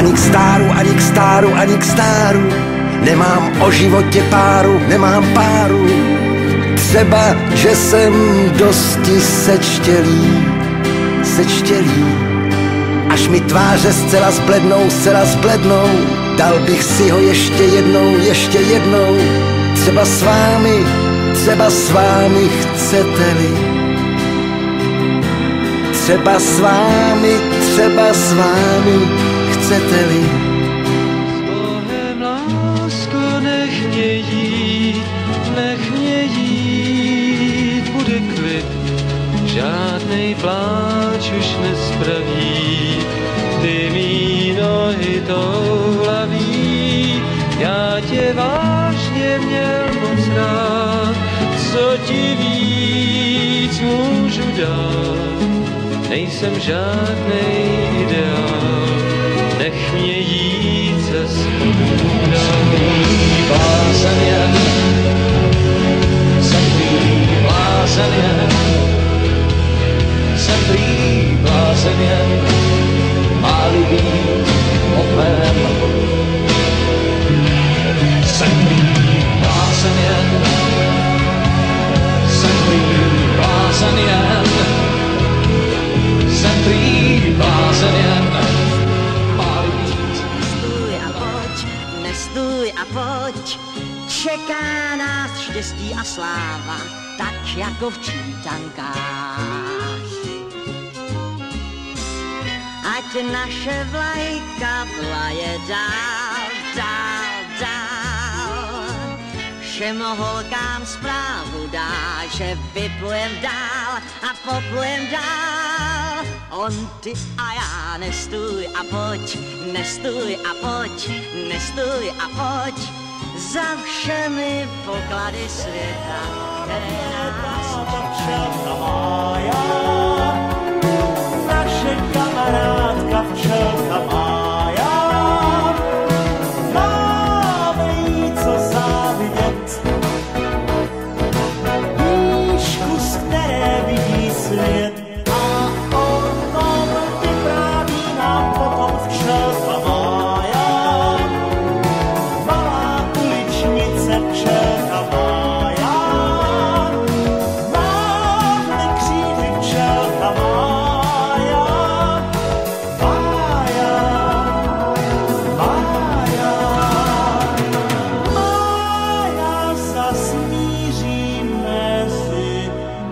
Ani k stáru, ani k stáru, ani k stáru. Nemám o životě páru, nemám páru. Třeba, že jsem dosti sečtělý. Až mi tváře zcela zblednou, dal bych si ho ještě jednou. Třeba s vámi chcete-li. Třeba s vámi chcete-li. S Bohem, lásko, nech mě jít, bude klid. Žádnej pláč už nespraví, ty mý nohy toulaví. Já tě vážně měl moc rád, co ti víc můžu dát. Nejsem žádnej ideál, nech mě jít cestu dál. Blázen jen, jsem tvý blázen jen. Jsem prý blázen jen, má-li být opem. Jsem prý blázen jen, jsem prý blázen jen. Jsem prý blázen jen, má-li být. Nestůj a pojď, nestůj a pojď, čeká nás štěstí a sláva, tak jako v čítankách. Ať naše vlajka vlaje dál. Všem holkám zprávu dá, že vyplujem dál a poplujem dál. On, ty a já, nestůj a pojď, nestůj a pojď, nestůj a pojď. Za všemi poklady světa, které nás včelka Mája, naše kamarádka včelka Mája. Máme jí co závidět, knížku, z které vidí svět. A ono vypráví nám potom včelka Mája, malá uličnice včelka Mája. Máhne kříži včelka Mája, Mája, Mája. Mája zas míří mezi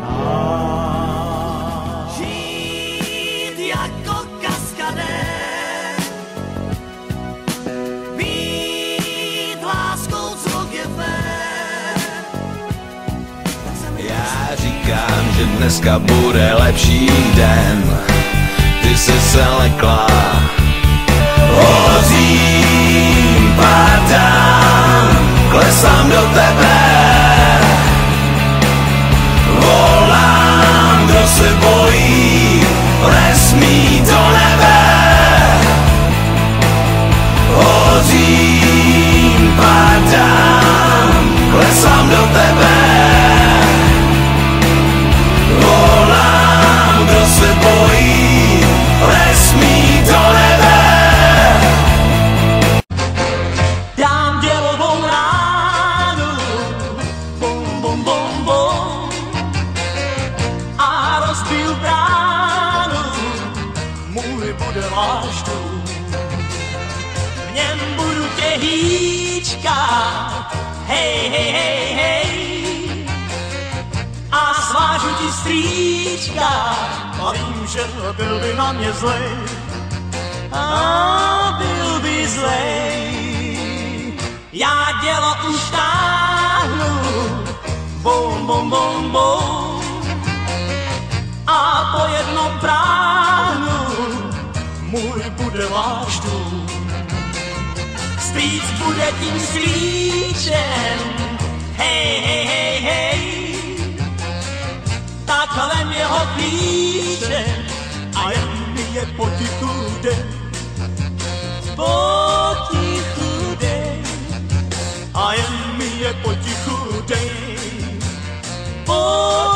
nás. Žít jako kaskadér, být láskou, co je fér. Já říkám, že dneska bude lepší den. Ty jsi se lekla, hořím, padám, klesám do tebe. Volám, kdo se bojí, nesmí do nebe. Hořím, padám, klesám do tebe. Volám, kdo se bojí, nesmí do nebe. Dám dělovou ránu, bum, bum, bum, bum, a rozbiju bránu, můj bude váš dům. V něm budu tě hýčkat, hej, hej, hej, hej, a svážu ti strýčka, a vím, že byl by na mě zlej, a byl by zlej. Já dělo už táhnu, bum, bum, bum, bum, a po jednom práhnu můj bude váš dům. Strýc bude tím strýčem, hej, hej, hej, hej, takhle jeho klíčem, a jen mi je potichu dej, potichu dej, a jen mi je potichu dej, potichu